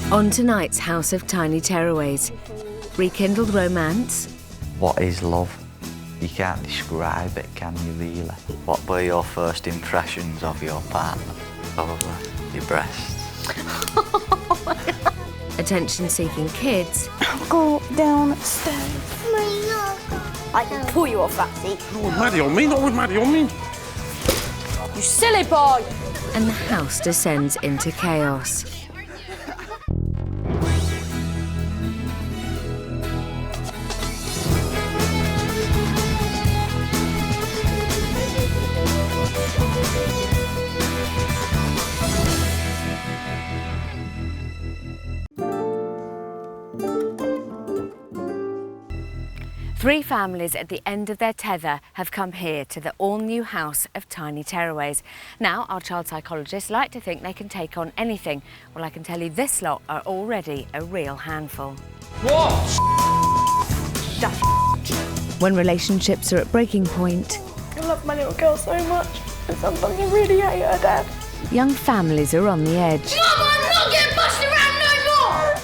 On tonight's House of Tiny Tearaways, rekindled romance. What is love? You can't describe it, can you really? What were your first impressions of your partner? Probably your breasts. Oh my God. Attention-seeking kids. Go downstairs. I can pull you off that seat. No one marry on me, no one marry on me. You silly boy! And the house descends into chaos. Three families at the end of their tether have come here to the all-new House of Tiny Tearaways. Now, our child psychologists like to think they can take on anything. Well, I can tell you this lot are already a real handful. What? When relationships are at breaking point, I love my little girl so much, and sometimes I really hate her dad. young families are on the edge. Mum, I'm not getting pushed around no more!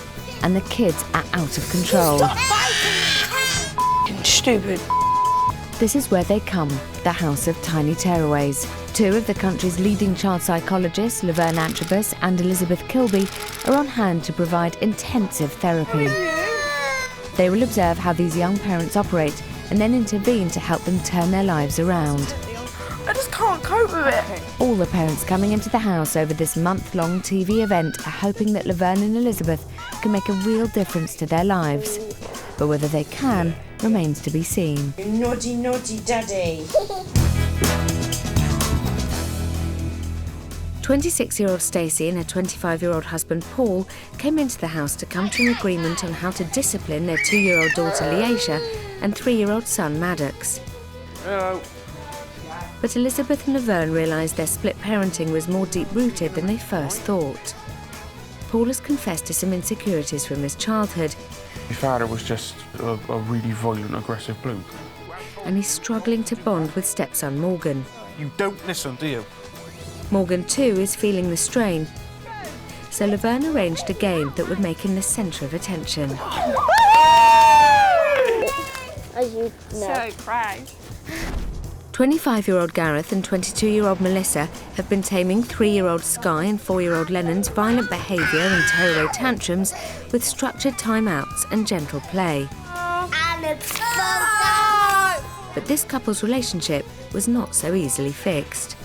And the kids are out of control. Stop fighting! Stupid. This is where they come, the House of Tiny Tearaways. Two of the country's leading child psychologists, Laverne Antrobus and Elizabeth Kilby, are on hand to provide intensive therapy. They will observe how these young parents operate and then intervene to help them turn their lives around. I just can't cope with it. All the parents coming into the house over this month-long TV event are hoping that Laverne and Elizabeth can make a real difference to their lives. But whether they can remains to be seen. You naughty, naughty daddy. 26-year-old Stacey and her 25-year-old husband Paul came into the house to come to an agreement on how to discipline their 2-year-old daughter Leisha and 3-year-old son Maddox. Hello. But Elizabeth and Laverne realised their split parenting was more deep-rooted than they first thought. Paul has confessed to some insecurities from his childhood. Your father was just a really violent, aggressive bloke. And he's struggling to bond with stepson Morgan. You don't listen, do you? Morgan too is feeling the strain. So Laverne arranged a game that would make him the centre of attention. As you know. So proud. 25-year-old Gareth and 22-year-old Melissa have been taming 3-year-old Sky and 4-year-old Lennon's violent behaviour and tearaway tantrums with structured timeouts and gentle play. But this couple's relationship was not so easily fixed.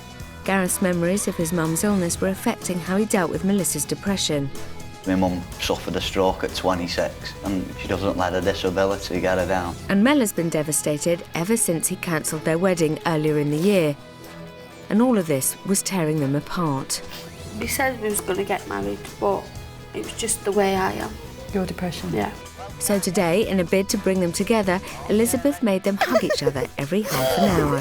Gareth's memories of his mum's illness were affecting how he dealt with Melissa's depression. My mum suffered a stroke at 26 and she doesn't let her disability get her down. And Mel has been devastated ever since he cancelled their wedding earlier in the year. And all of this was tearing them apart. We said we was going to get married, but it was just the way I am. Your depression? Yeah. So today, in a bid to bring them together, Elizabeth made them hug each other every half an hour.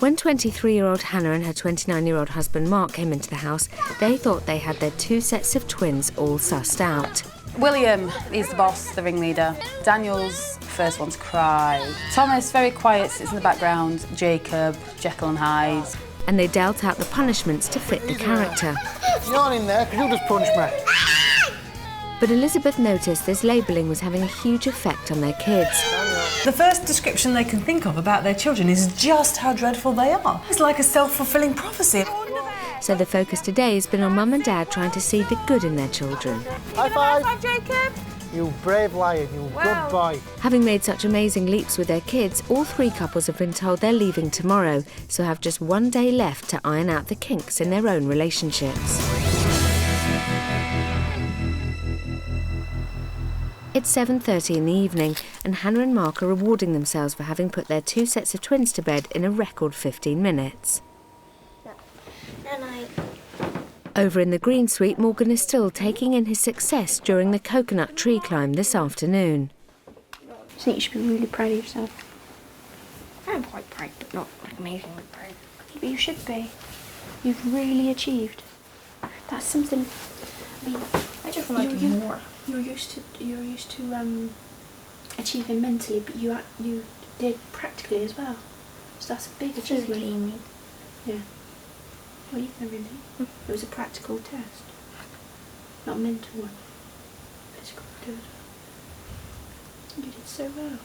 When 23-year-old Hannah and her 29-year-old husband Mark came into the house, they thought they had their 2 sets of twins all sussed out. William, he's the boss, the ringleader. Daniel's the first one to cry. Thomas, very quiet, sits in the background. Jacob, Jekyll and Hyde. And they dealt out the punishments to fit the character. You're not in there, because you'll just punch me. But Elizabeth noticed this labelling was having a huge effect on their kids. The first description they can think of about their children is just how dreadful they are. It's like a self-fulfilling prophecy. So the focus today has been on Mum and Dad trying to see the good in their children. High five. High five, Jacob. You brave lion, you good boy. Having made such amazing leaps with their kids, all 3 couples have been told they're leaving tomorrow, so have just 1 day left to iron out the kinks in their own relationships. It's 7:30 in the evening, and Hannah and Mark are rewarding themselves for having put their 2 sets of twins to bed in a record 15 minutes. Over in the green suite, Morgan is still taking in his success during the coconut tree climb this afternoon. I think you should be really proud of yourself. I'm quite proud, but not like amazingly proud. But you should be. You've really achieved. That's something. I mean, I just want to do more. You're used to achieving mentally, but you did practically as well. So that's a big achievement. Yeah. Well, you've never really. It was a practical test, not a mental one. That's good. You did so well.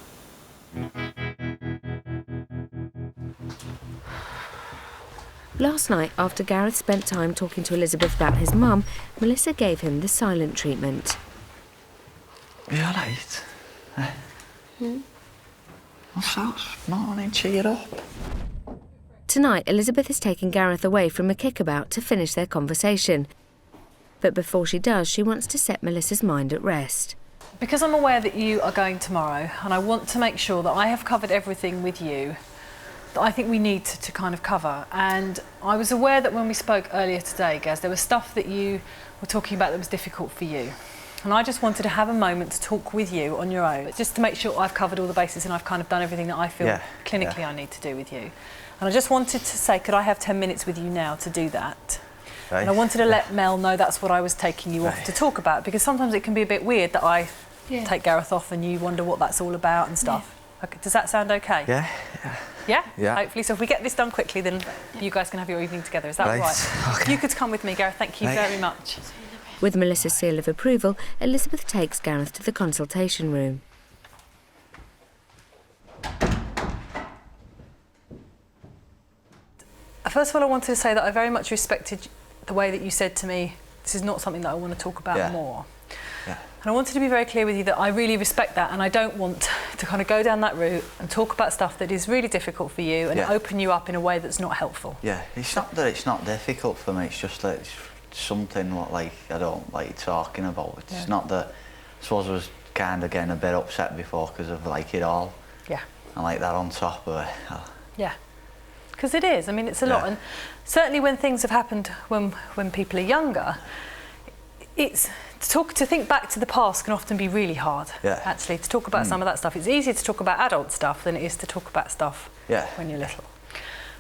Last night, after Gareth spent time talking to Elizabeth about his mum, Melissa gave him the silent treatment. You alright? What's that? Morning, cheer up. Tonight, Elizabeth is taking Gareth away from a kickabout to finish their conversation. But before she does, she wants to set Melissa's mind at rest. Because I'm aware that you are going tomorrow, and I want to make sure that I have covered everything with you that I think we need to kind of cover. And I was aware that when we spoke earlier today, Gaz, there was stuff that you were talking about that was difficult for you. And I just wanted to have a moment to talk with you on your own, just to make sure I've covered all the bases and I've kind of done everything that I feel clinically I need to do with you. And I just wanted to say, could I have 10 minutes with you now to do that? Right. And I wanted to let Mel know that's what I was taking you off to talk about, because sometimes it can be a bit weird that I take Gareth off and you wonder what that's all about and stuff. Okay, does that sound okay? Yeah. Yeah? Yeah. Hopefully. So if we get this done quickly, then you guys can have your evening together. Is that right? Okay. You could come with me, Gareth. Thank you very much. With Melissa's seal of approval, Elizabeth takes Gareth to the consultation room. First of all, I wanted to say that I very much respected the way that you said to me, this is not something that I want to talk about more. Yeah. And I wanted to be very clear with you that I really respect that, and I don't want to kind of go down that route and talk about stuff that is really difficult for you and open you up in a way that's not helpful. Yeah, it's not that it's not difficult for me, it's just that it's something what like I don't like talking about. It's not that, I suppose I was kind of getting a bit upset before because of like it all. Yeah. And like that on top of it. Yeah. Because it is, I mean, it's a lot. And certainly when things have happened when people are younger, it's to think back to the past can often be really hard, actually, to talk about some of that stuff. It's easier to talk about adult stuff than it is to talk about stuff when you're little.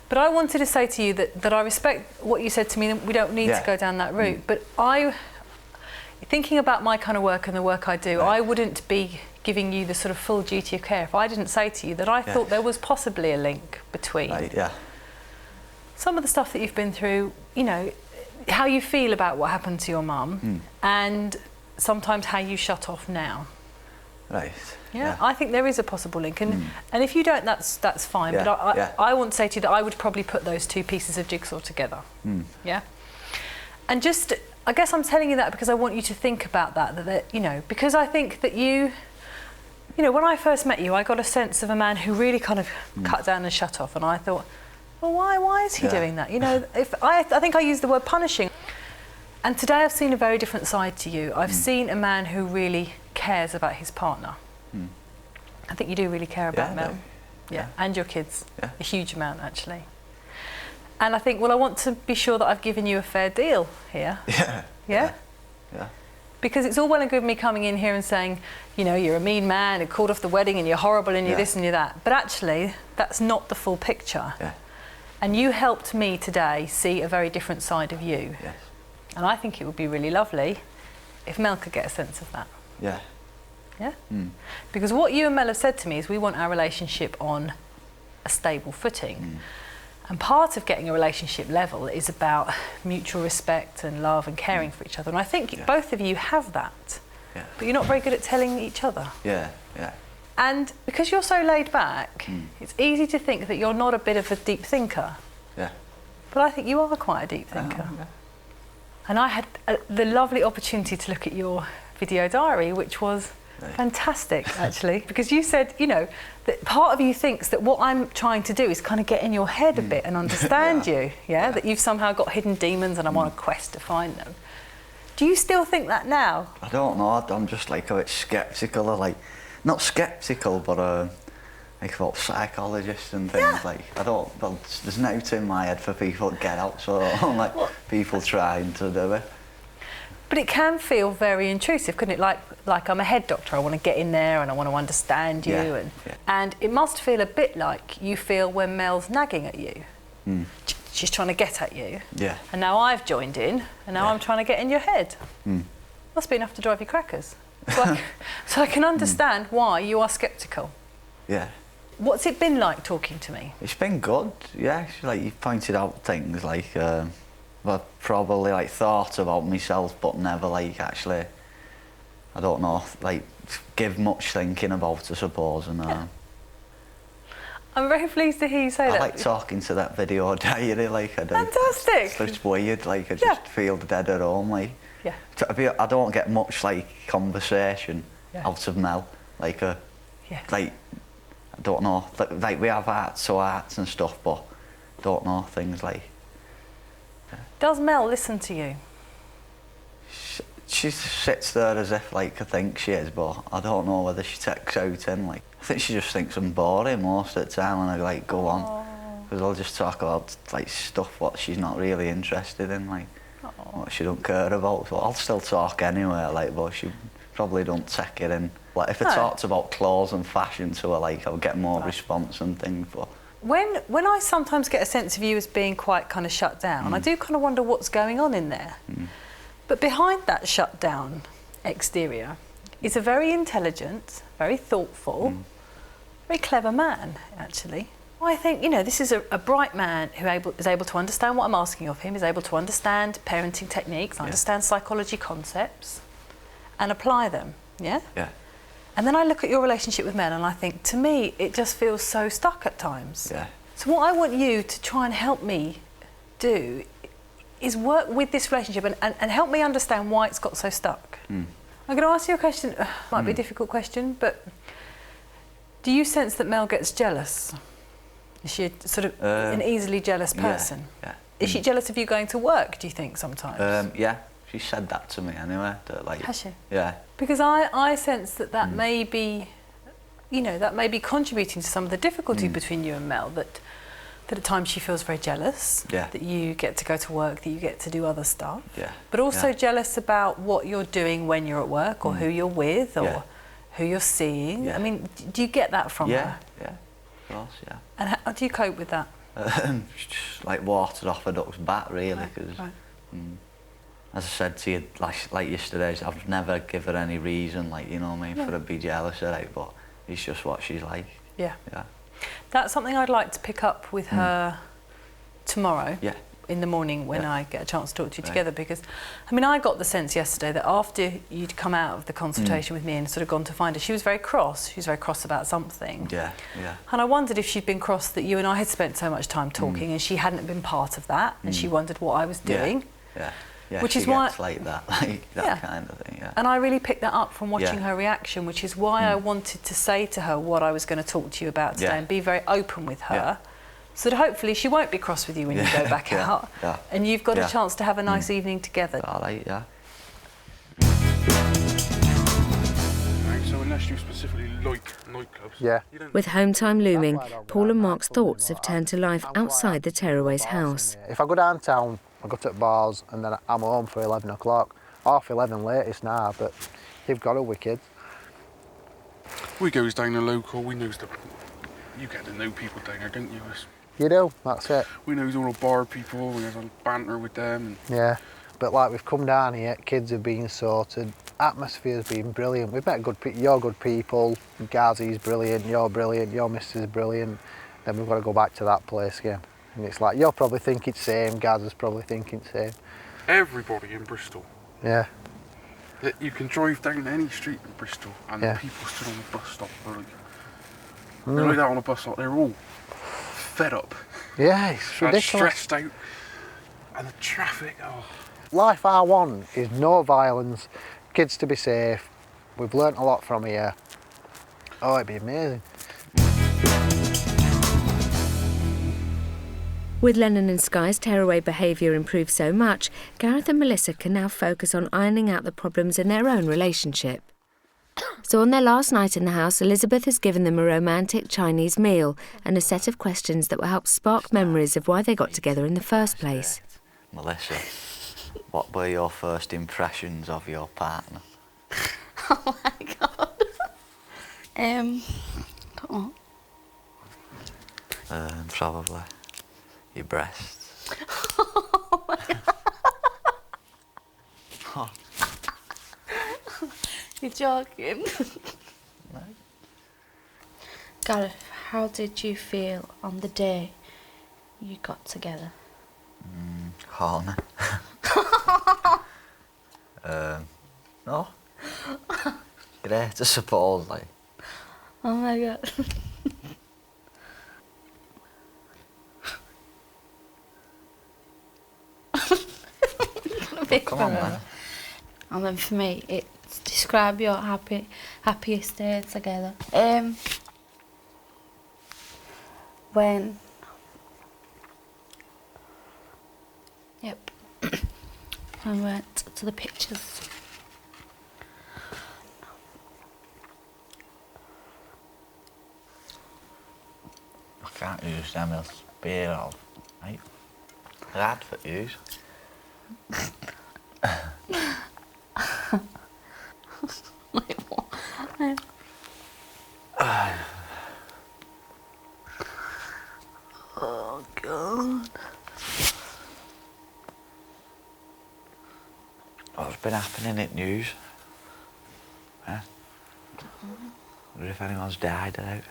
But I wanted to say to you that I respect what you said to me, that we don't need to go down that route. But thinking about my kind of work and the work I do, I wouldn't be giving you the sort of full duty of care if I didn't say to you that I thought there was possibly a link between some of the stuff that you've been through, you know, how you feel about what happened to your mum, and sometimes how you shut off now. Right. Yeah, I think there is a possible link, and if you don't, that's fine. But I want to say to you that I would probably put those two pieces of jigsaw together. Yeah, and just I guess I'm telling you that because I want you to think about that you know, because I think that you know, when I first met you, I got a sense of a man who really kind of cut down and shut off, and I thought, well, why is he doing that? You know, I think I used the word punishing. And today I've seen a very different side to you. I've seen a man who really cares about his partner. I think you do really care about Mel. Yeah, and your kids. A huge amount, actually. And I think, well, I want to be sure that I've given you a fair deal here. Yeah? Because it's all well and good me coming in here and saying, you know, you're a mean man who called off the wedding and you're horrible and you're this and you're that. But actually, that's not the full picture. And you helped me today see a very different side of you. And I think it would be really lovely if Mel could get a sense of that. Yeah? Because what you and Mel have said to me is we want our relationship on a stable footing. And part of getting a relationship level is about mutual respect and love and caring for each other. And I think both of you have that. But you're not very good at telling each other. And because you're so laid back, it's easy to think that you're not a bit of a deep thinker. But I think you are quite a deep thinker. And I had the lovely opportunity to look at your video diary, which was fantastic, actually, because you said, you know, that part of you thinks that what I'm trying to do is kind of get in your head a bit and understand you, that you've somehow got hidden demons and I'm on a quest to find them. Do you still think that now? I don't know, I'm just like a bit sceptical, like, not sceptical, but like about psychologists and things, like, I don't, well, there's no out in my head for people to get out, so I don't like people trying to do it. But it can feel very intrusive, couldn't it? Like I'm a head doctor, I want to get in there and I want to understand you, and it must feel a bit like you feel when Mel's nagging at you. She's trying to get at you. And now I've joined in, and now I'm trying to get in your head. Must be enough to drive you crackers. So I can understand why you are sceptical. What's it been like talking to me? It's been good, like you pointed out things like I've probably like thought about myself but never like actually I don't know, like, give much thinking about, I suppose, and I'm very pleased to hear you say that. I like talking to that video diary, like I do. Fantastic. It's weird, like I just feel dead at home, like. Yeah. I don't get much like conversation out of Mel, like like I don't know, like we have arts and stuff, but don't know things like. Does Mel listen to you? She sits there as if like I think she is, but I don't know whether she takes out in like. I think she just thinks I'm boring most of the time when I like go on, because I'll just talk about like stuff what she's not really interested in, like what she don't care about. So I'll still talk anyway, like, but she probably don't take it in. Like if I talked about clothes and fashion to her, like I'll get more response and things. But when I sometimes get a sense of you as being quite kind of shut down, I do kind of wonder what's going on in there. But behind that shut down exterior is a very intelligent, very thoughtful, very clever man, actually. I think, you know, this is a bright man who is able to understand what I'm asking of him, is able to understand parenting techniques, understand psychology concepts, and apply them, yeah? Yeah. And then I look at your relationship with Mel and I think, to me, it just feels so stuck at times. Yeah. So what I want you to try and help me do is work with this relationship and help me understand why it's got so stuck. I'm going to ask you a question, might be a difficult question, but do you sense that Mel gets jealous? Is she sort of an easily jealous person? Yeah. Is she jealous of you going to work, do you think, sometimes? Yeah, she said that to me anyway. That, like, Has she? Yeah. Because I sense that may be, you know, that may be contributing to some of the difficulty between you and Mel, that at times she feels very jealous that you get to go to work, that you get to do other stuff, but also jealous about what you're doing when you're at work, or who you're with, or who you're seeing. I mean, do you get that from her? Yeah, of course, yeah. And how do you cope with that? Just like water off a duck's back, really, because as I said to you like yesterday, I've never given her any reason, like, you know what I mean, for her to be jealous of it, but it's just what she's like. Yeah. That's something I'd like to pick up with her tomorrow in the morning when I get a chance to talk to you together, because, I mean, I got the sense yesterday that after you'd come out of the consultation with me and sort of gone to find her, she was very cross. She was very cross about something. And I wondered if she'd been cross that you and I had spent so much time talking and she hadn't been part of that, and she wondered what I was doing. Yeah, which she is why gets like that, like that kind of thing. And I really picked that up from watching her reaction, which is why I wanted to say to her what I was going to talk to you about today and be very open with her, so that hopefully she won't be cross with you when you go back out, and you've got a chance to have a nice evening together. All right, So unless you specifically like nightclubs, With home time looming, Paul and Mark's thoughts have turned to life outside the Tearaways' house. If I go downtown, I go to the bars and then I'm home for 11 o'clock. Half 11 latest now, but you've got a wicked. We goes down the local, we knows you get to know people down there, don't you? You do, that's it. We knows all the bar people, we have a banter with them. Yeah, but like we've come down here, kids have been sorted, atmosphere's been brilliant. We've met good people, you're good people, Ghazi's brilliant, your missus is brilliant. Then we've got to go back to that place again. And it's like, you're probably thinking the same, Gazza's probably thinking the same. Everybody in Bristol. Yeah. You can drive down any street in Bristol and the people stood on the bus stop are like, they're like that on a bus stop, they're all fed up. Yeah, it's ridiculous. Stressed out. And the traffic, Life I want is no violence, kids to be safe. We've learnt a lot from here. Oh, it'd be amazing. With Lennon and Skye's tearaway behaviour improved so much, Gareth and Melissa can now focus on ironing out the problems in their own relationship. So on their last night in the house, Elizabeth has given them a romantic Chinese meal and a set of questions that will help spark memories of why they got together in the first place. Melissa, what were your first impressions of your partner? Oh my God. Don't know. Probably your breasts. Oh my God. You're joking. No. Gareth, how did you feel on the day you got together? Horny. No. Great, I suppose, like. Oh my god. Come on, man. And then for me, it's describe your happiest day together. When... Yep. I went to the pictures. I can't use them as beer or, right? Hard for use. Like what? Oh god. What's been happening in news? Huh? I wonder if anyone's died out.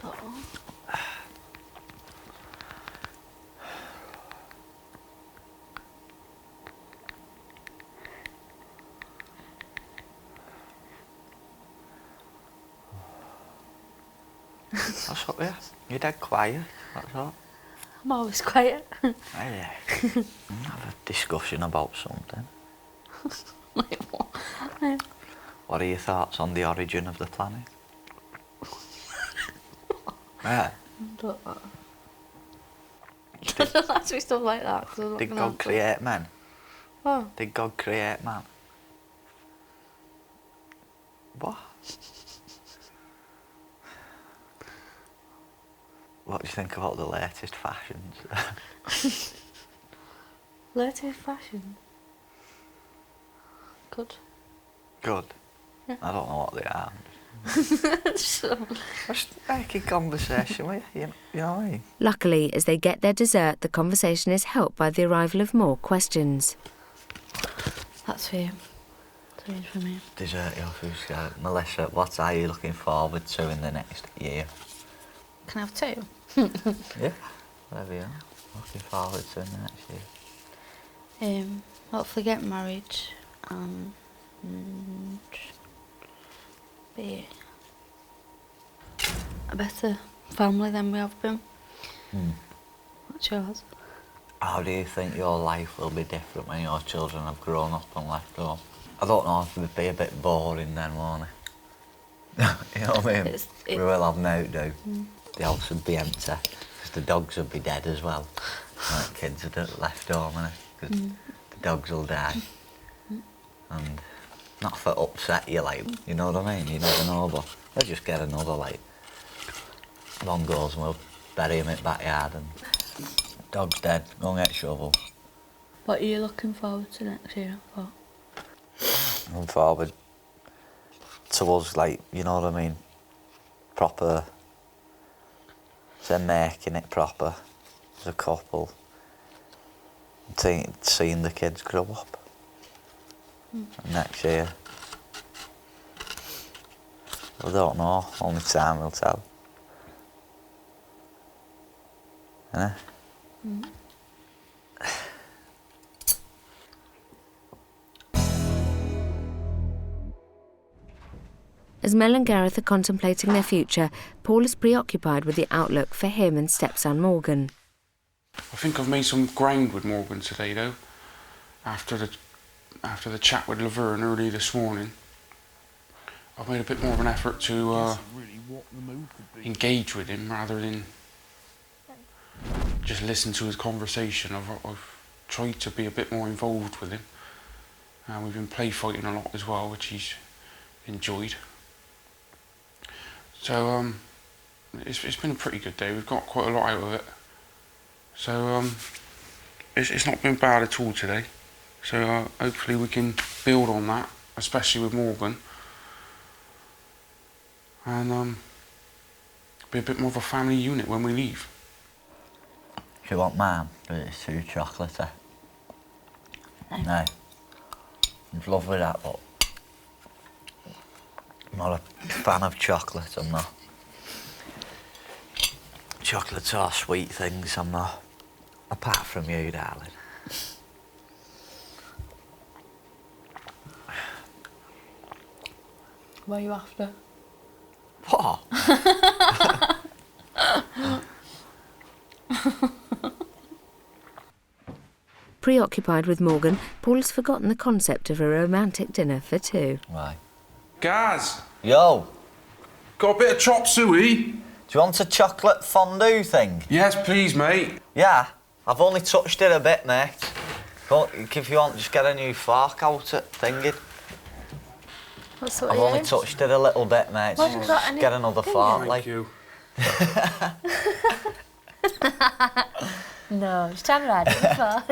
Don't know. What's up here? You're dead quiet, that's all. I'm always quiet. Yeah. Have a discussion about something. Like what? What are your thoughts on the origin of the planet? Yeah. Don't know. Don't ask me stuff like that. Did God create man? Oh. Did God create man? What? What do you think about the latest fashions? Latest fashion? Good. Good. Yeah. I don't know what they are. So. Just making conversation with you, you know what I mean? Luckily, as they get their dessert, the conversation is helped by the arrival of more questions. That's for you. That's for me. Dessert, your food. Melissa, what are you looking forward to in the next year? Can I have two? Yeah, whatever you are. Looking forward to in the next year. Hopefully get married and be a better family than we have been. What's yours? How do you think your life will be different when your children have grown up and left home? I don't know if it would be a bit boring then, won't it? You know what I mean? We will have no do. The house would be empty, because the dogs would be dead as well. Like kids would have left home, because the dogs will die. And not for upset you, like, you know what I mean? You never know, but they'll just get another, like, one goes and we'll bury him in the backyard and dog's dead, go and get shovel. What are you looking forward to next year? What? I'm forward to us, like, you know what I mean? Proper, them making it proper as a couple. Seeing the kids grow up. Next year. I don't know, only time will tell. Innit? As Mel and Gareth are contemplating their future, Paul is preoccupied with the outlook for him and stepson Morgan. I think I've made some ground with Morgan today, though. After the chat with Laverne early this morning, I've made a bit more of an effort to engage with him rather than just listen to his conversation. I've tried to be a bit more involved with him. We've been play fighting a lot as well, which he's enjoyed. So it's been a pretty good day. We've got quite a lot out of it. So it's not been bad at all today. So hopefully we can build on that, especially with Morgan, and be a bit more of a family unit when we leave. Do you want mine? It's too chocolatey. No. I'd love with that, but I'm not a fan of chocolate, I'm not. Chocolates are sweet things, I'm not. Apart from you, darling. What are you after? What? Preoccupied with Morgan, Paul has forgotten the concept of a romantic dinner for two. Right. Gaz, Yo, got a bit of chop suey? do you want a chocolate fondue thing? Yes, please, mate. Yeah, I've only touched it a bit, mate. If you want, just get a new fork out at thingy. What sort I've of only age? touched it a little bit, mate. Well, you've got Just any get another thing fork, Thank like. you. No, just trying to ride it before.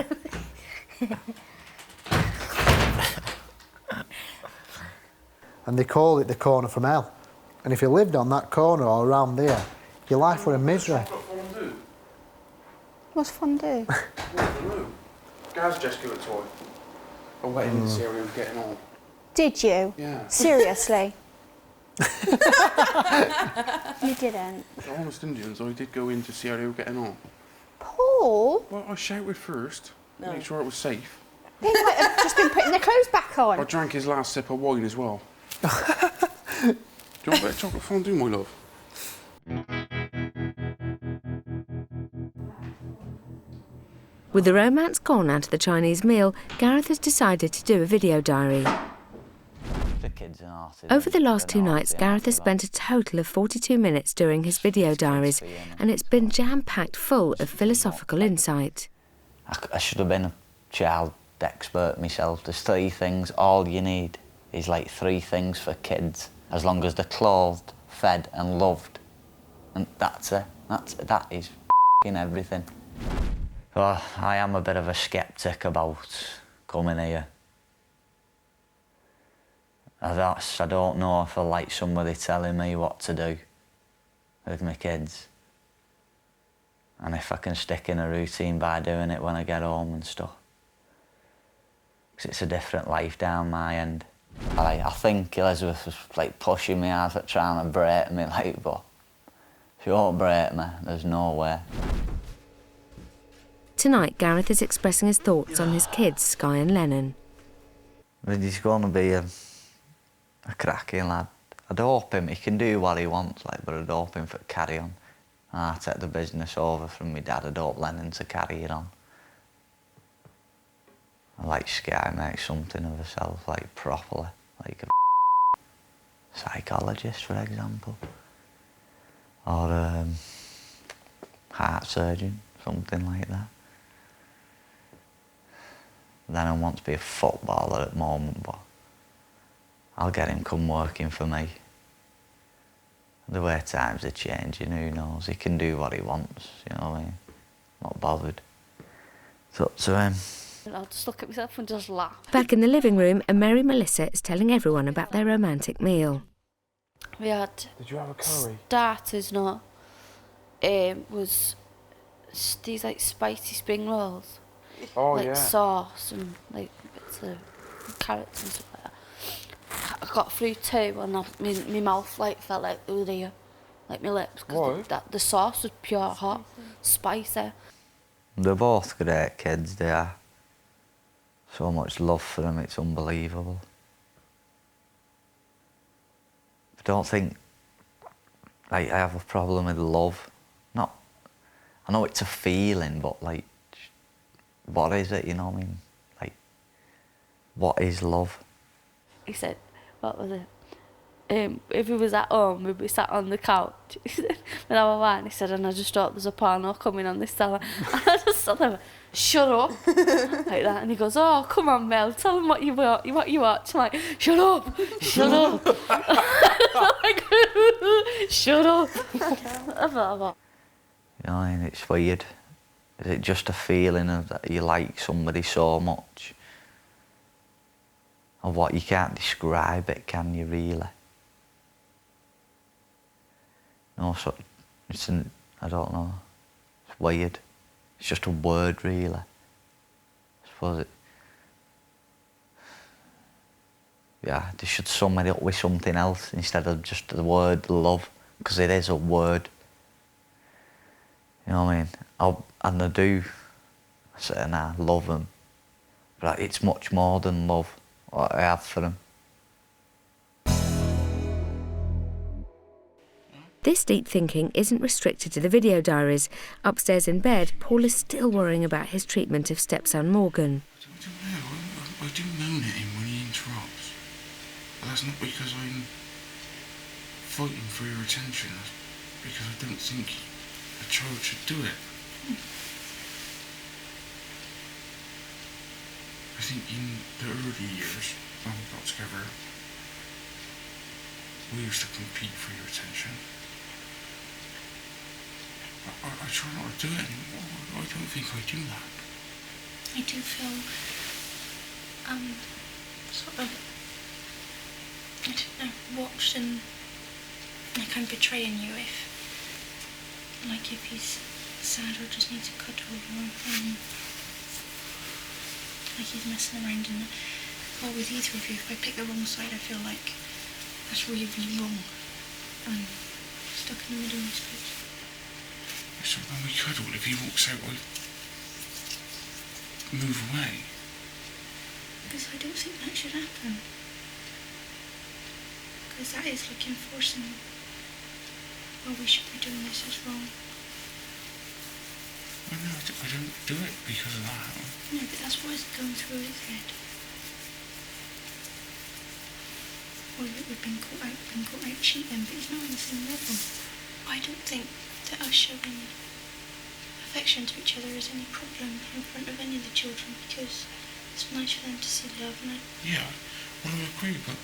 And they call it the corner from hell. And if you lived on that corner or around there, your life were a misery. What's fondue? Gaz just gave it to her. I went in to see how he was getting on. Did you? Yeah. Seriously? You didn't. The honest Indians, I did go in to see how they were getting on. Paul? Well, I shouted first, make sure it was safe. They might have just been putting their clothes back I on. drank his last sip of wine as well. Do you want a bit of chocolate fondue, my love? With the romance gone out of the Chinese meal, Gareth has decided to do a video diary. The kids are naughty. Over the last They're 2 nights, naughty, Gareth has aren't spent a total of 42 minutes doing his video diaries, and it's been jam-packed full of philosophical insight. I should have been a child expert myself. There's 3 things. All you need is like 3 things for kids, as long as they're clothed, fed and loved. And that's it. That is f***ing everything. Well, I am a bit of a sceptic about coming here. I don't know if I like somebody telling me what to do with my kids. And if I can stick in a routine by doing it when I get home and stuff. Because it's a different life down my end. I think Elizabeth was like pushing me out at trying to break me, like, but if you won't break me, there's no way. Tonight, Gareth is expressing his thoughts on his kids, Sky and Lennon. But he's going to be a cracking lad. I'd hope he can do what he wants, like, but I'd hope him to carry on. And I take the business over from my dad. I'd hope Lennon to carry it on. I like Sky make something of herself, like, properly. Like a psychologist, for example. Or a heart surgeon, something like that. Then I want to be a footballer at the moment, but I'll get him come working for me. The way times are changing, who knows? He can do what he wants, you know what I mean? Not bothered. It's up to him. I'll just look at myself and just laugh. Back in the living room, a merry Melissa is telling everyone about their romantic meal. We had Did you have a curry? starters, no. Was these like spicy spring rolls. Oh, like yeah. sauce and like bits of carrots and stuff like that. I got through 2 and my mouth like felt like it was here, like my lips, because the sauce was pure hot, spicy. They're both great kids, they are. So much love for them, it's unbelievable. I don't think, like, I have a problem with love. Not, I know it's a feeling, but like, what is it, you know what I mean? Like, what is love? He said, what was it? If he was at home, we'd be sat on the couch. He said, when I was wine, he said, and I just thought there's a porno coming on this telly. And I just sat there, shut up, like that. And he goes, oh, come on, Mel, tell him what you watch. I'm like, shut up, shut up. Like, shut up. I thought, You know what I mean? It's weird. Is it just a feeling of that you like somebody so much? Or what, you can't describe it, can you, really? No, so it's I don't know. It's weird. It's just a word, really. I suppose it. Yeah, they should sum it up with something else instead of just the word love, because it is a word. You know what I mean? And I do say, I love them, but it's much more than love what I have for them. This deep thinking isn't restricted to the video diaries. Upstairs in bed, Paul is still worrying about his treatment of stepson Morgan. I don't know. I do moan at him when he interrupts. But that's not because I'm fighting for your attention. That's because I don't think a child should do it. I think in the early years, when we got together, we used to compete for your attention. I try not to do it anymore. I don't think I do that. I do feel, sort of, I don't know, watched and like I'm betraying you if he's sad or just needs a cuddle or, like he's messing around or with either of you. If I pick the wrong side, I feel like that's really, really wrong. I'm stuck in the middle, I suppose. So when we cuddle, if he walks out, I move away. Because I don't think that should happen. Because that is like enforcing, well, we should be doing this as wrong. Well, no, I don't do it because of that. No, but that's what is going through his head. Or that we've been caught out cheating, but it's not on the same level. I don't think that us showing affection to each other is any problem in front of any of the children, because it's nice for them to see love. And yeah, well, I agree, but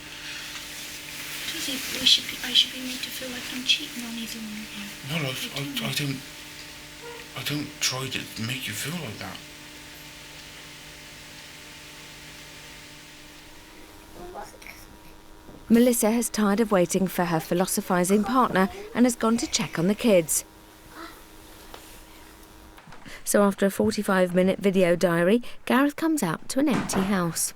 do you think I should be made to feel like I'm cheating on either one of you? Well, I don't try to make you feel like that. Melissa has tired of waiting for her philosophising partner and has gone to check on the kids. So after a 45-minute video diary, Gareth comes out to an empty house.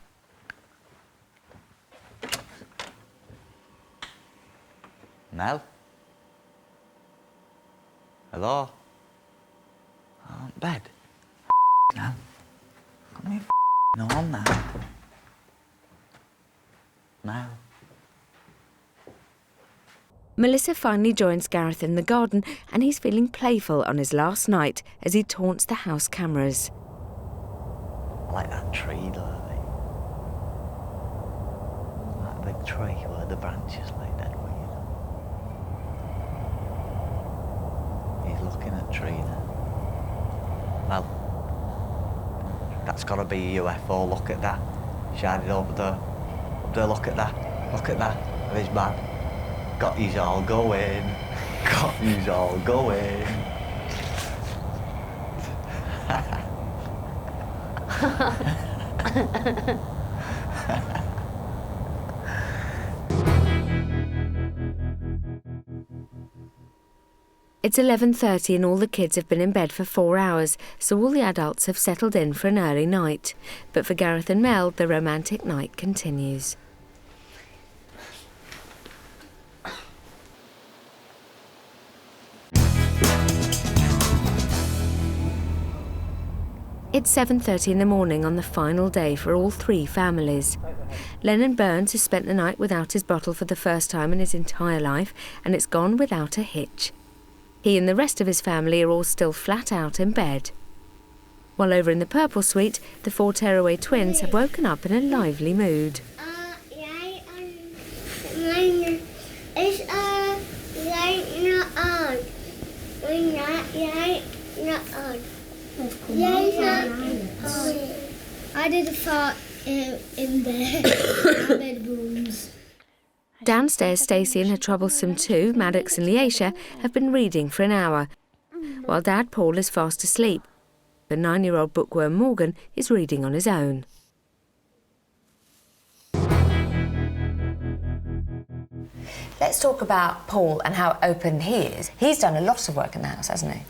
Mel? Hello? Oh, bed? Now? Come here, no, on now. Mel? Melissa finally joins Gareth in the garden and he's feeling playful on his last night as he taunts the house cameras. I like that tree, though. That big tree where the branches lay dead weird. He's looking at the tree now. Well, that's got to be a UFO. Look at that. Shining over there. Up there, look at that. Look at that. Of his man. Got yous all going. Got yous all going. It's 11:30 and all the kids have been in bed for 4 hours, so all the adults have settled in for an early night. But for Gareth and Mel, the romantic night continues. It's 7:30 in the morning on the final day for all three families. Lennon Burns has spent the night without his bottle for the first time in his entire life, and it's gone without a hitch. He and the rest of his family are all still flat out in bed. While over in the Purple Suite, the 4 Tearaway twins have woken up in a lively mood. I did a fart in the bedrooms. Downstairs, Stacey and her troublesome two, Maddox and Leisha, have been reading for an hour, while Dad Paul is fast asleep. The 9-year-old bookworm Morgan is reading on his own. Let's talk about Paul and how open he is. He's done a lot of work in the house, hasn't he?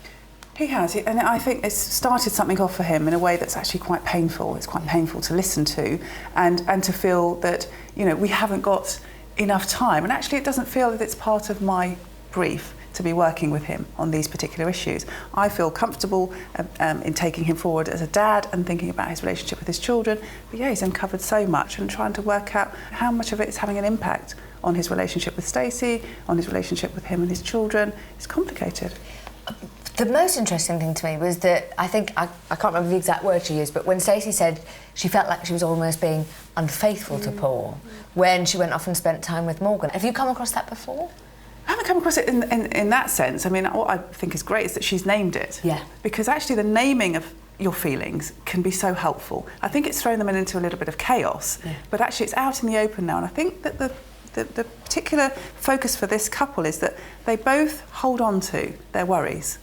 He has, and I think it's started something off for him in a way that's actually quite painful. It's quite painful to listen to and to feel that, you know, we haven't got enough time. And actually it doesn't feel that it's part of my brief to be working with him on these particular issues. I feel comfortable in taking him forward as a dad and thinking about his relationship with his children. But yeah, he's uncovered so much, and trying to work out how much of it is having an impact on his relationship with Stacey, on his relationship with him and his children. It's complicated. The most interesting thing to me was that I can't remember the exact word she used, but when Stacey said she felt like she was almost being unfaithful to Paul when she went off and spent time with Morgan. Have you come across that before? I haven't come across it in that sense. I mean, what I think is great is that she's named it. Yeah. Because actually the naming of your feelings can be so helpful. I think it's thrown them into a little bit of chaos, but actually it's out in the open now, and I think that the particular focus for this couple is that they both hold on to their worries,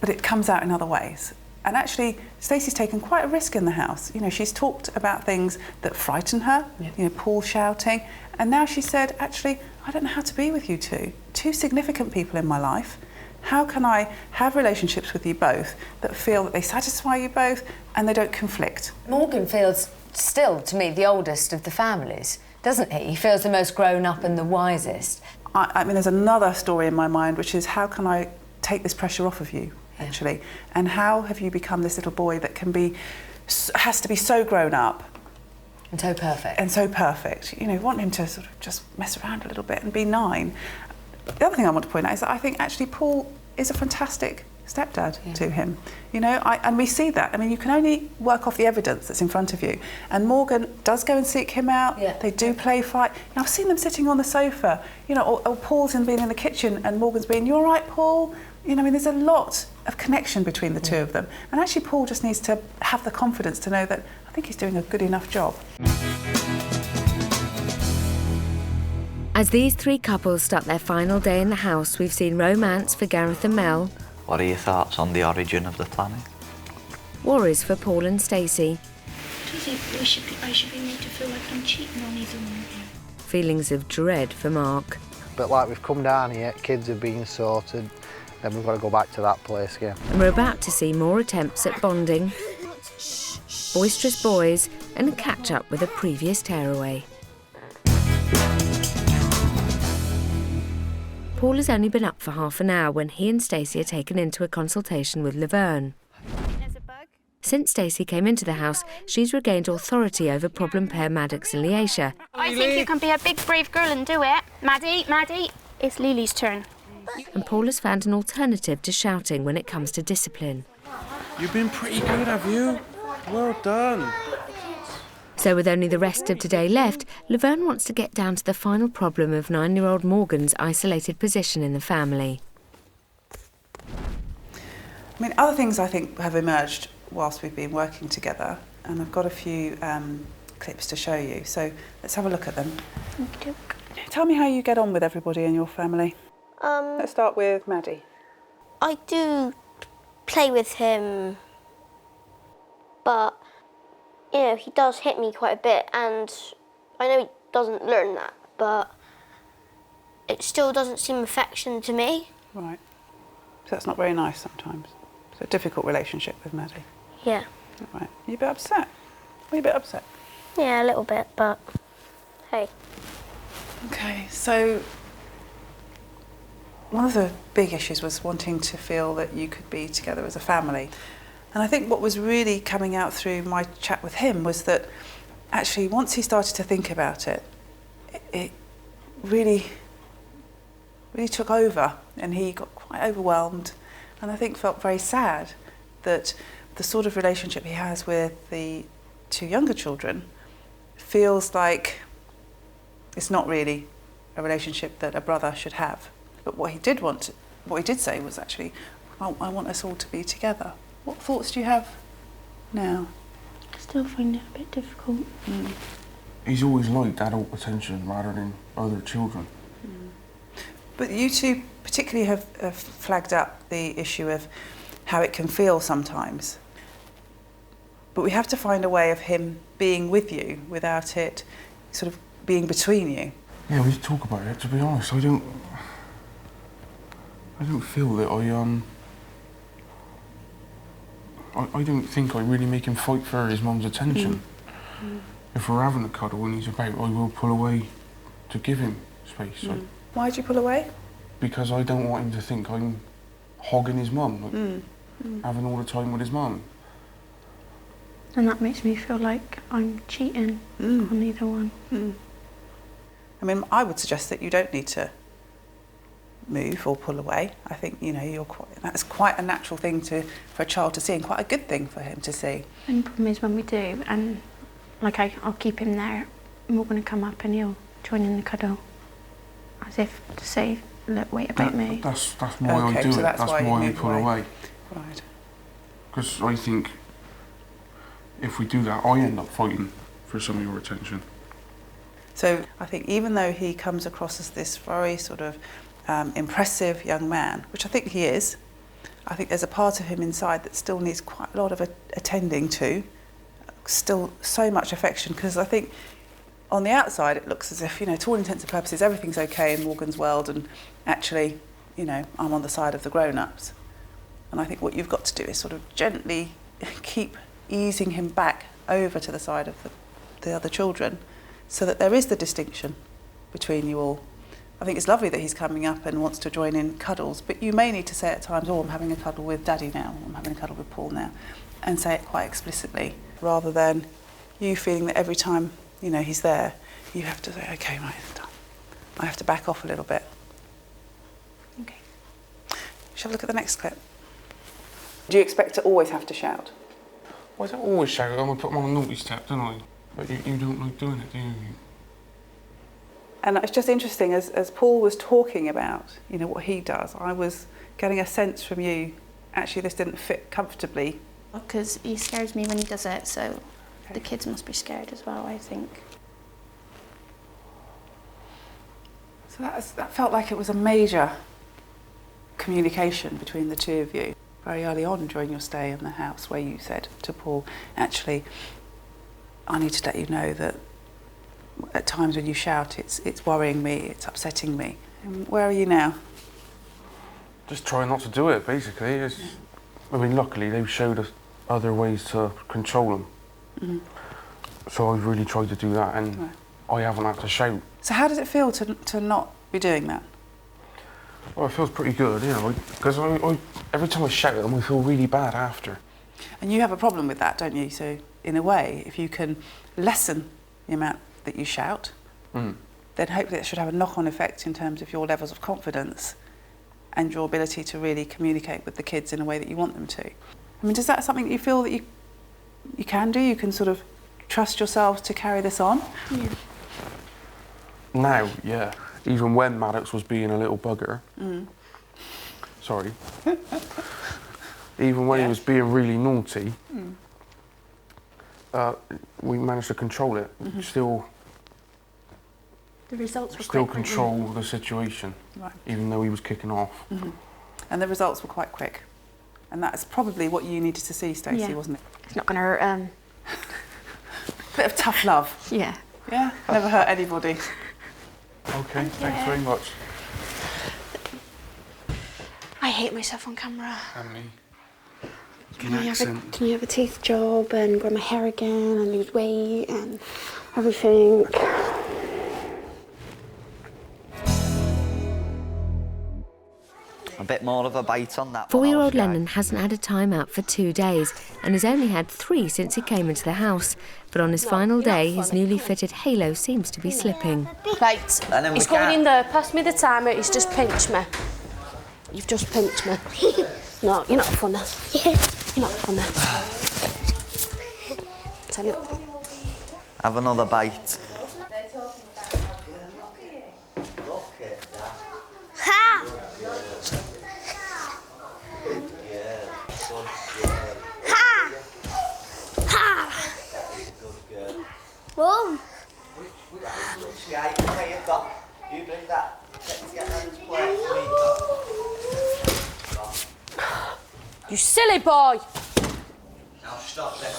but it comes out in other ways. And actually, Stacey's taken quite a risk in the house. You know, she's talked about things that frighten her, you know, Paul shouting, and now she said, actually, I don't know how to be with you two significant people in my life. How can I have relationships with you both that feel that they satisfy you both and they don't conflict? Morgan feels still, to me, the oldest of the families, doesn't he? He feels the most grown up and the wisest. I mean, there's another story in my mind, which is how can I take this pressure off of you, actually? And how have you become this little boy that has to be so grown up? And so perfect. And so perfect. You know, want him to sort of just mess around a little bit and be 9. The other thing I want to point out is that I think actually Paul is a fantastic stepdad to him. You know, and we see that. I mean, you can only work off the evidence that's in front of you. And Morgan does go and seek him out. They do play fight. And I've seen them sitting on the sofa, you know, or Paul's been in the kitchen and Morgan's been, "You all right, Paul?" You know, I mean, there's a lot of connection between the two of them. And actually Paul just needs to have the confidence to know that I think he's doing a good enough job. As these 3 couples start their final day in the house, we've seen romance for Gareth and Mel. What are your thoughts on the origin of the planning? Worries for Paul and Stacey. Do you think I should be made to feel like I'm cheating on either one of you? Feelings of dread for Mark. But like we've come down here, kids are being sorted, then we've got to go back to that place again. And we're about to see more attempts at bonding, boisterous boys, and a catch-up with a previous tearaway. Paul has only been up for half an hour when he and Stacey are taken into a consultation with Laverne. Since Stacey came into the house, she's regained authority over problem pair Maddox and Leisha. I think you can be a big, brave girl and do it. Maddie, it's Lily's turn. And Paul has found an alternative to shouting when it comes to discipline. You've been pretty good, have you? Well done. So with only the rest of today left, Laverne wants to get down to the final problem of 9-year-old Morgan's isolated position in the family. I mean, other things I think have emerged whilst we've been working together, and I've got a few clips to show you, so let's have a look at them. Okay. Tell me how you get on with everybody in your family. Let's start with Maddie. I do play with him, but you know, he does hit me quite a bit, and I know he doesn't learn that, but it still doesn't seem affection to me. Right. So that's not very nice sometimes. It's a difficult relationship with Maddie. Yeah. Right. Are you a bit upset? Are you a bit upset? Yeah, a little bit, but hey. Okay, so one of the big issues was wanting to feel that you could be together as a family. And I think what was really coming out through my chat with him was that actually once he started to think about it, it really took over, and he got quite overwhelmed, and I think felt very sad that the sort of relationship he has with the 2 younger children feels like it's not really a relationship that a brother should have. But what he did say was actually, I want us all to be together. What thoughts do you have now? I still find it a bit difficult. He's always liked adult attention rather than other children. But you two particularly have flagged up the issue of how it can feel sometimes. But we have to find a way of him being with you without it sort of being between you. Yeah, we talk about it. To be honest, I don't feel that I don't think I really make him fight for his mum's attention. If we're having a cuddle when he's about, I will pull away to give him space. Why did you pull away? because I don't want him to think I'm hogging his mum, having all the time with his mum. And that makes me feel like I'm cheating on either one. I mean, I would suggest that you don't need to move or pull away. I think, you know, that's quite a natural thing for a child to see, and quite a good thing for him to see. And the problem is when we do, and like I'll keep him there, and we're going to come up and he'll join in the cuddle, as if to say, look, wait about me. That's why I do it. That's why I pull away. Right. Because I think if we do that, I end up fighting for some of your attention. So I think even though he comes across as this very sort of impressive young man, which I think he is, I think there's a part of him inside that still needs quite a lot of attending to, still so much affection, because I think on the outside it looks as if, you know, to all intents and purposes everything's okay in Morgan's world, and actually, you know, I'm on the side of the grown-ups. And I think what you've got to do is sort of gently keep easing him back over to the side of the other children, so that there is the distinction between you all. I think it's lovely that he's coming up and wants to join in cuddles, but you may need to say at times, oh, I'm having a cuddle with Daddy now, or I'm having a cuddle with Paul now, and say it quite explicitly, rather than you feeling that every time, you know, he's there, you have to say, okay, right, it's done. I have to back off a little bit. Okay. Shall we look at the next clip? Do you expect to always have to shout? Well, I don't always shout. I'm going to put him on a naughty step, don't I? But you don't like doing it, do you? And it's just interesting, as Paul was talking about, you know, what he does, I was getting a sense from you, actually this didn't fit comfortably. Because he scares me when he does it, so the kids must be scared as well, I think. So that felt like it was a major communication between the two of you very early on during your stay in the house, where you said to Paul, actually, I need to let you know that at times when you shout, it's worrying me, it's upsetting me. And where are you now? Just try not to do it, basically. I mean, luckily they've showed us other ways to control them. So I've really tried to do that, and I haven't had to shout. So how does it feel to not be doing that? Well, it feels pretty good, you know, because every time I shout at them, I feel really bad after. And you have a problem with that, don't you? So in a way, if you can lessen the amount that you shout, then hopefully it should have a knock-on effect in terms of your levels of confidence and your ability to really communicate with the kids in a way that you want them to. I mean, is that something that you feel that you can do? You can sort of trust yourself to carry this on? Yeah. Now, yeah. Even when Maddox was being a little bugger. Sorry. Even when he was being really naughty, we managed to control it. Still, the results were still quite control the situation, even though he was kicking off. And the results were quite quick. And that's probably what you needed to see, Stacey, wasn't it? It's not going to hurt. Bit of tough love. Yeah. Yeah, never hurt anybody. Okay, thanks very much. I hate myself on camera. And me. Can you have a teeth job and grow my hair again and lose weight and everything? A bit more of a bite on that. 4-year-old Lennon hasn't had a time out for 2 days and has only had 3 since he came into the house. But on his final day, his newly fitted halo seems to be slipping. Right, he's going in there. Pass me the timer. He's just pinched me. You've just pinched me. No, you're not funny. You're not funny. Tell you. Have another bite. Ha! Ha! Ha! Mum! You bring that. You silly boy! Now stop this.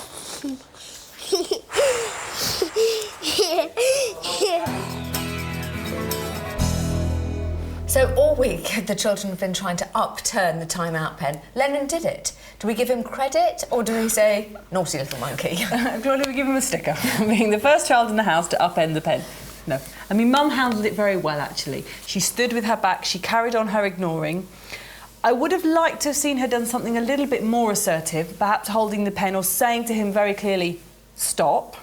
So all week the children have been trying to upturn the timeout pen. Lennon did it. Do we give him credit or do we say, naughty little monkey? Gloria, we give him a sticker, being the first child in the house to upend the pen. No. I mean, Mum handled it very well, actually. She stood with her back, she carried on her ignoring. I would have liked to have seen her done something a little bit more assertive, perhaps holding the pen or saying to him very clearly, stop.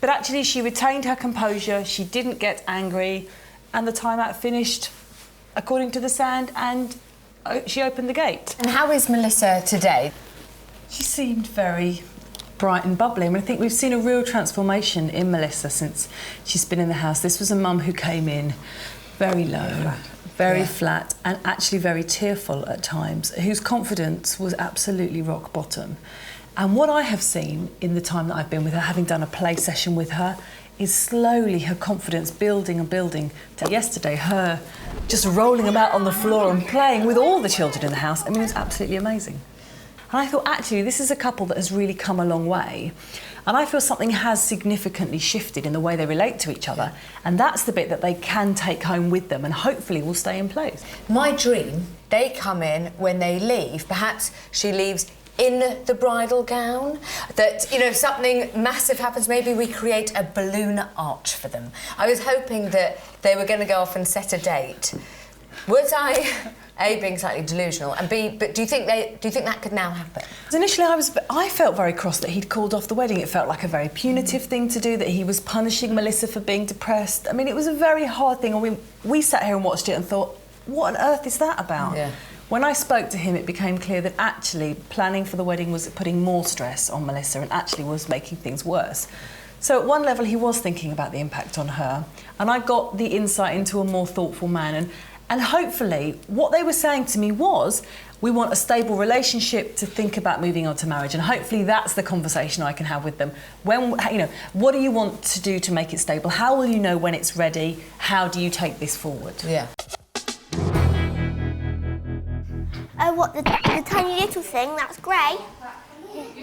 But actually, she retained her composure, she didn't get angry, and the timeout finished according to the sound, and she opened the gate. And how is Melissa today? She seemed very bright and bubbly. I mean, I think we've seen a real transformation in Melissa since she's been in the house. This was a mum who came in very low, very flat, and actually very tearful at times, whose confidence was absolutely rock bottom. And what I have seen in the time that I've been with her, having done a play session with her, is slowly her confidence building and building. To yesterday, her just rolling about on the floor and playing with all the children in the house. I mean, it was absolutely amazing. And I thought, actually, this is a couple that has really come a long way. And I feel something has significantly shifted in the way they relate to each other. And that's the bit that they can take home with them and hopefully will stay in place. My dream, they come in when they leave. Perhaps she leaves in the bridal gown, that, you know, if something massive happens, maybe we create a balloon arch for them. I was hoping that they were going to go off and set a date. Was I, A, being slightly delusional, and B, but do you think that could now happen? Initially, I felt very cross that he'd called off the wedding. It felt like a very punitive thing to do, that he was punishing Melissa for being depressed. I mean, it was a very hard thing, and we sat here and watched it and thought, what on earth is that about? Yeah. When I spoke to him, it became clear that actually planning for the wedding was putting more stress on Melissa and actually was making things worse. So at one level, he was thinking about the impact on her, and I got the insight into a more thoughtful man. And hopefully, what they were saying to me was, we want a stable relationship to think about moving on to marriage, and hopefully that's the conversation I can have with them. When, you know, what do you want to do to make it stable? How will you know when it's ready? How do you take this forward? Yeah. Oh, what, the tiny little thing? That's grey.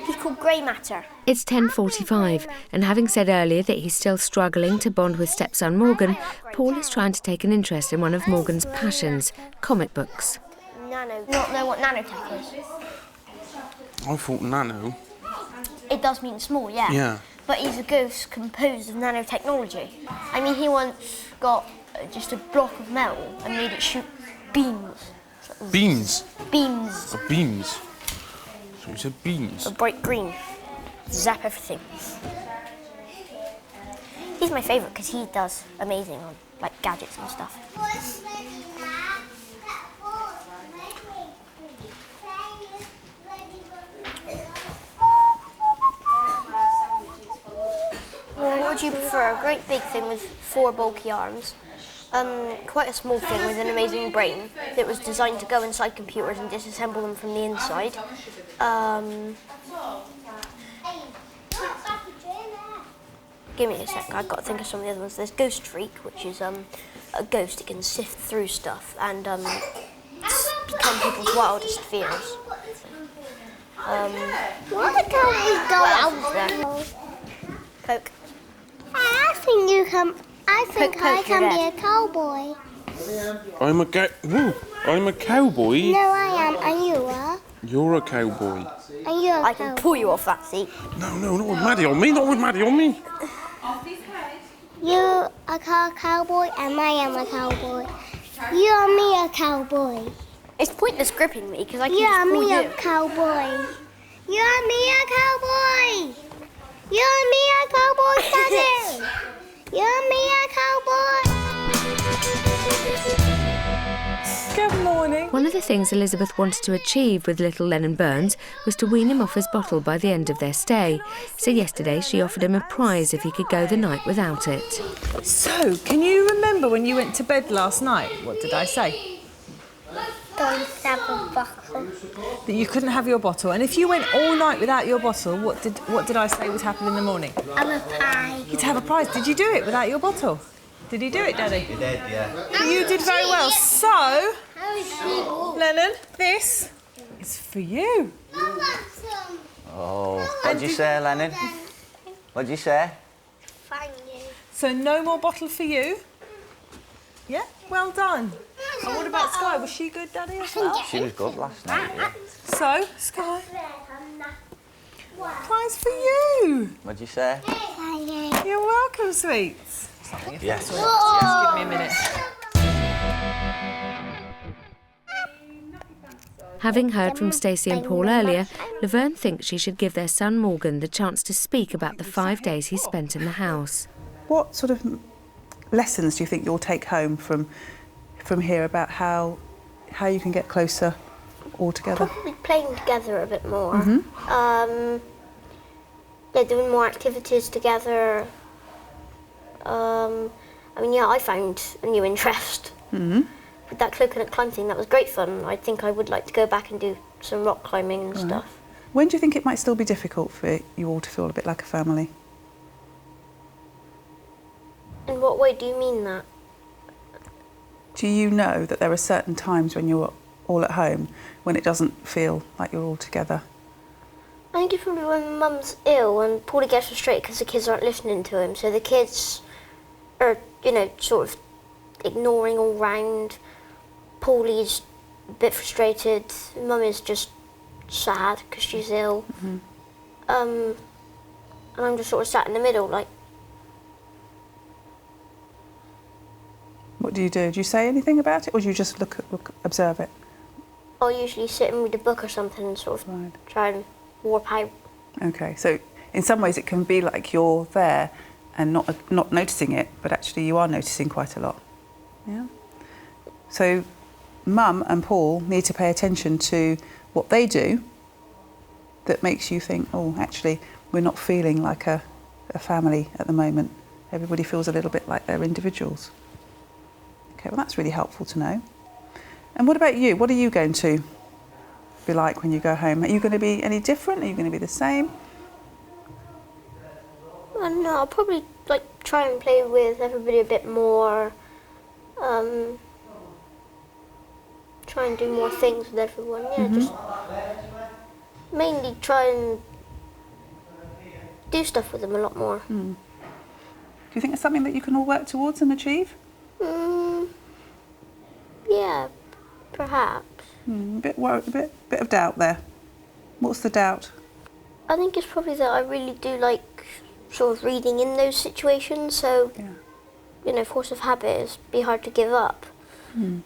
He's called Grey Matter. It's 10:45, and having said earlier that he's still struggling to bond with stepson Morgan, Paul is trying to take an interest in one of Morgan's passions, comic books. Nano. Not know what nanotech is. I thought nano. It does mean small, yeah. Yeah. But he's a ghost composed of nanotechnology. I mean, he once got just a block of metal and made it shoot beams. Beams? Beams. Oh, beams. So you said beams? A bright green. Zap everything. He's my favourite because he does amazing on like gadgets and stuff. Well, what would you prefer? A great big thing with 4 bulky arms. Quite a small thing with an amazing brain that was designed to go inside computers and disassemble them from the inside. Give me a sec, I've got to think of some of the other ones. There's Ghost Freak, which is a ghost that can sift through stuff and become people's wildest fears. Why can't we go out there? Coke. I think you can. I think I can be a cowboy. I'm a cowboy? No, I am. And you are? You're a cowboy. And you're a I can pull you off that seat. No, not with Maddie on me, not with Maddie on me. You're a cowboy and I am a cowboy. You and me a cowboy. It's pointless gripping me because I can you just and pull me you. a cowboy. You and me a cowboy. You and me a cowboy, Daddy. You and me a cowboy. Good morning. One of the things Elizabeth wanted to achieve with little Lennon Burns was to wean him off his bottle by the end of their stay. So yesterday she offered him a prize if he could go the night without it. So, can you remember when you went to bed last night? What did I say? Don't have a bottle. That you couldn't have your bottle. And if you went all night without your bottle, what did I say would happen in the morning? Have a pie. You'd have a prize. Did you do it without your bottle? Did he do it, Daddy? He did, yeah. You did very well. So, Lennon, this is for you. Oh, what'd you say, Lennon? What'd you say? Thank you. So no more bottle for you. Yeah, well done. And what about Sky? Was she good, Daddy, as well? She was good last night, yeah. So, Sky, prize for you. What'd you say? Thank you. You're welcome, sweets. something. If Yes. that's all right. Just give me a minute. Having heard from Stacey and Paul earlier, Laverne thinks she should give their son Morgan the chance to speak about the 5 days he spent in the house. What sort of lessons do you think you'll take home from here about how you can get closer all together? Probably playing together a bit more. Mm-hmm. Yeah, doing more activities together. I mean, yeah, I found a new interest. Mm-hmm. With that coconut climb thing, that was great fun. I think I would like to go back and do some rock climbing and stuff. When do you think it might still be difficult for you all to feel a bit like a family? In what way do you mean that? Do you know that there are certain times when you're all at home when it doesn't feel like you're all together? I think it's probably when Mum's ill and Paulie gets frustrated because the kids aren't listening to him. So the kids are, you know, sort of ignoring all round. Paulie's a bit frustrated. Mum is just sad because she's ill. Mm-hmm. And I'm just sort of sat in the middle, like. What do? Do you say anything about it, or do you just observe it? I'll usually sit and read a book or something and sort of try and warp out. Okay, so in some ways it can be like you're there and not noticing it, but actually you are noticing quite a lot. Yeah. So Mum and Paul need to pay attention to what they do that makes you think, oh, actually, we're not feeling like a family at the moment. Everybody feels a little bit like they're individuals. Okay, well, that's really helpful to know. And what about you? What are you going to be like when you go home? Are you going to be any different? Are you going to be the same? I don't know, I'll probably try and play with everybody a bit more. Try and do more things with everyone. Yeah, just mainly try and do stuff with them a lot more. Do you think it's something that you can all work towards and achieve? Yeah, perhaps. A bit of doubt there. What's the doubt? I think it's probably that I really do like sort of reading in those situations, so, you know, force of habit is be hard to give up. Do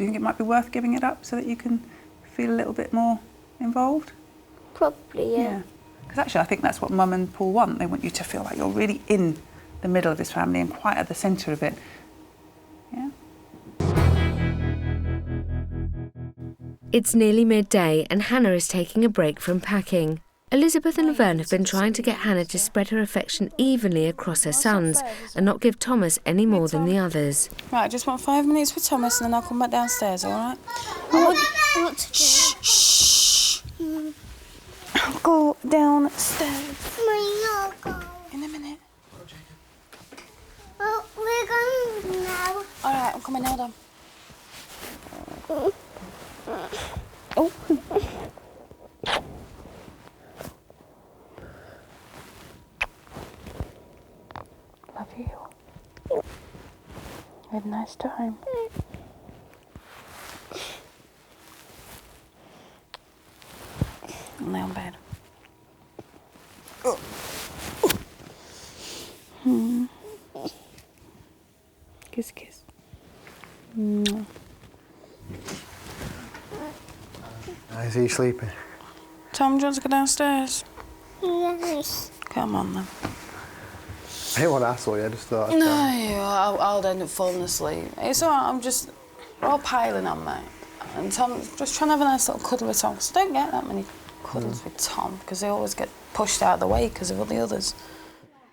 you think it might be worth giving it up so that you can feel a little bit more involved? Probably, yeah. Because actually I think that's what Mum and Paul want. They want you to feel like you're really in the middle of this family and quite at the centre of it. Yeah. It's nearly midday and Hannah is taking a break from packing. Elizabeth and Laverne have been trying to get Hannah to spread her affection evenly across her sons and not give Thomas any more than the others. Right, I just want 5 minutes with Thomas and then I'll come back downstairs, all right? What to do? Shh. I'll go downstairs. In a minute. Oh, we're going now. All right, I'm coming now, then. Oh. Love you. Had a nice time. Lay on bed. Kiss, kiss. Is he sleeping? Tom, do you want to go downstairs? Yes. Come on, then. I didn't want to hassle you, I just thought... No, I'll end up falling asleep. It's all right, we're all piling on, mate. And Tom's just trying to have a nice little cuddle with Tom. So don't get that many cuddles with Tom, because they always get pushed out of the way because of all the others.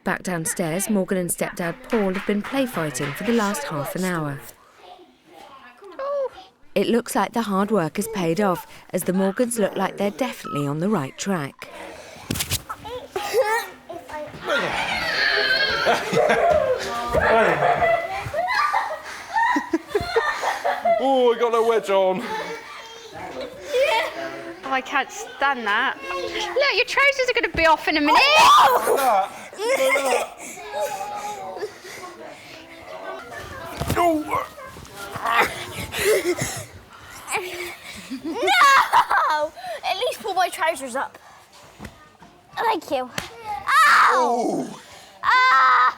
Back downstairs, Morgan and stepdad Paul have been play fighting for the last half an hour. It looks like the hard work has paid off, as the Morgans look like they're definitely on the right track. Oh, I got no wedge on. Oh, I can't stand that. Look, your trousers are going to be off in a minute. No! At least pull my trousers up. Thank you. Ow! Ah!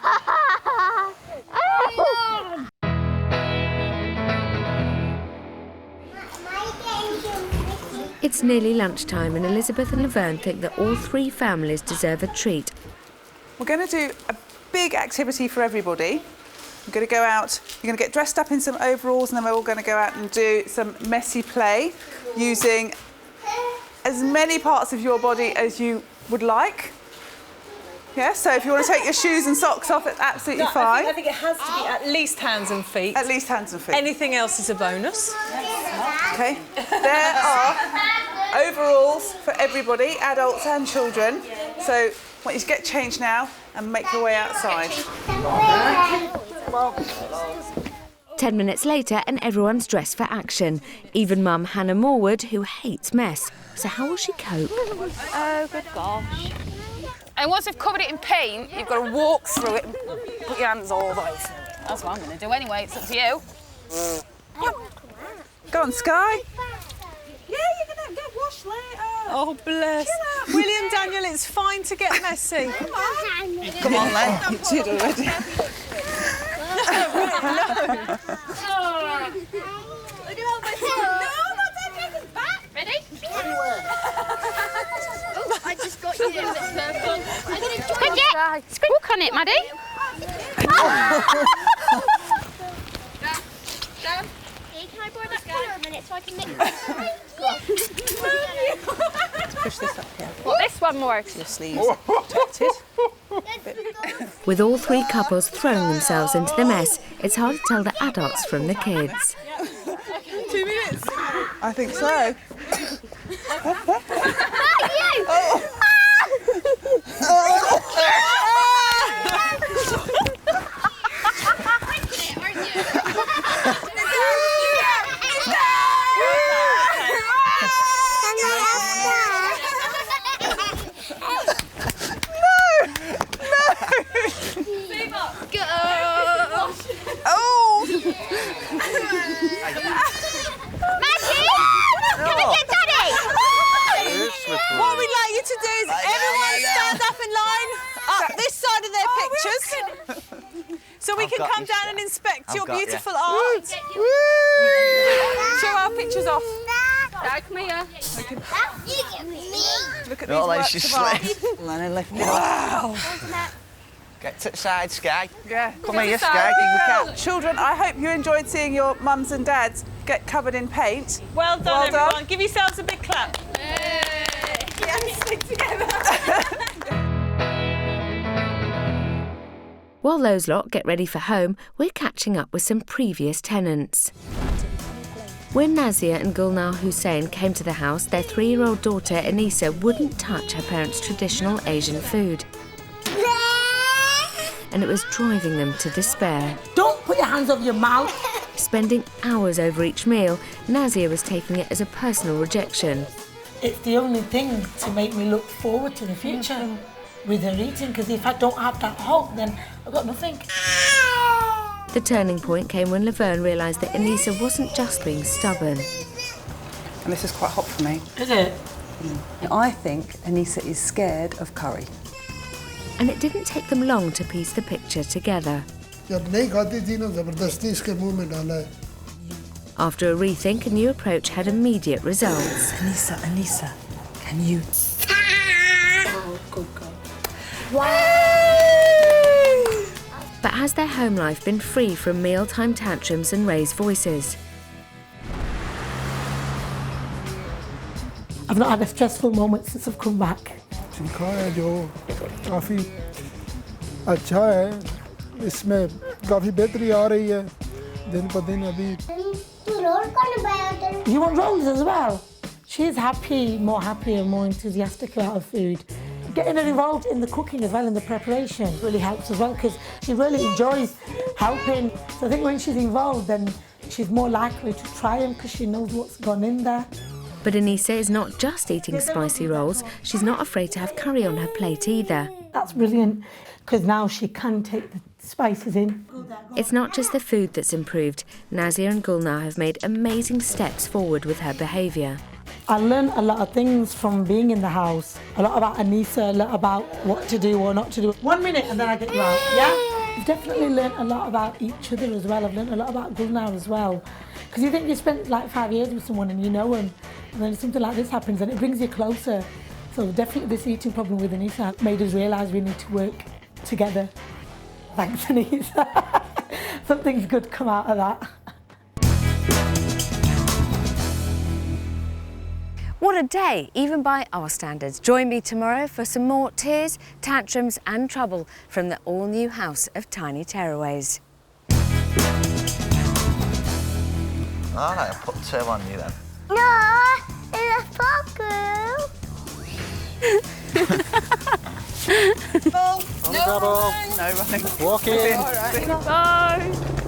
It's nearly lunchtime and Elizabeth and Laverne think that all three families deserve a treat. We're going to do a big activity for everybody. We're going to go out, you're going to get dressed up in some overalls, and then we're all going to go out and do some messy play using as many parts of your body as you would like. Yeah, so if you want to take your shoes and socks off, it's absolutely fine. I think it has to be at least hands and feet. At least hands and feet. Anything else is a bonus. Okay. There are overalls for everybody, adults and children. So I want you to get changed now and make your way outside. 10 minutes later and everyone's dressed for action. Even Mum Hannah Morwood, who hates mess. So how will she cope? Oh, good gosh. And once you've covered it in paint, you've got to walk through it and put your hands all the way through it. That's what I'm going to do anyway. It's up to you. Go on, Sky. Yeah, you're going to get washed later. Oh, bless. William, Daniel, it's fine to get messy. Come on, then. You did already. Ready? I just got you in the circle. Quick, yeah. Walk on it, Maddie. Can I borrow that colour a minute so I can mix it? Push this up here. What, this one more? Your sleeves protected. With all three couples throwing themselves into the mess, it's hard to tell the adults from the kids. 2 minutes. I think so. What we'd like you to do is everyone stand up in line up this side of their pictures so we can come down and inspect your beautiful art. Show our pictures off. Dad, come here. Look at these works of art. Wow! Get to the side, Sky. Yeah. Come here, Sky. Children, I hope you enjoyed seeing your mums and dads get covered in paint. Well done, everyone. Give yourselves a big clap. Yes, stick together. While those lot get ready for home, we're catching up with some previous tenants. When Nazia and Gulnar Hussain came to the house, their 3-year-old daughter Anisa wouldn't touch her parents' traditional Asian food. And it was driving them to despair. Don't put your hands over your mouth. Spending hours over each meal, Nazia was taking it as a personal rejection. It's the only thing to make me look forward to the future with her eating, because if I don't have that hope, then I've got nothing. The turning point came when Laverne realised that Anisa wasn't just being stubborn. And this is quite hot for me. Is it? I think Anisa is scared of curry. And it didn't take them long to piece the picture together. After a rethink, a new approach had immediate results. Anisa, can you? Oh, good God. But has their home life been free from mealtime tantrums and raised voices? I've not had a stressful moment since I've come back. You want rolls as well? She's happy, more happy and more enthusiastic about her food. Getting her involved in the cooking as well, in the preparation, really helps as well, because she really enjoys helping. So I think when she's involved, then she's more likely to try them because she knows what's gone in there. But Anisa is not just eating spicy rolls, she's not afraid to have curry on her plate either. That's brilliant, because now she can take the spices in. It's not just the food that's improved. Nazia and Gulnar have made amazing steps forward with her behaviour. I learned a lot of things from being in the house. A lot about Anisa, a lot about what to do or not to do. 1 minute and then I get you out, yeah? I've definitely learned a lot about each other as well. I've learned a lot about Gulnar as well. Because you think you spent like 5 years with someone and you know them, and then something like this happens and it brings you closer. So definitely this eating problem with Anissa made us realise we need to work together. Thanks, Anissa. Something's good come out of that. What a day, even by our standards. Join me tomorrow for some more tears, tantrums and trouble from the all-new house of Tiny Tearaways. All right, I'll put 2 on you then. No, it's a fucker. No running. Walk in. All right. Bye.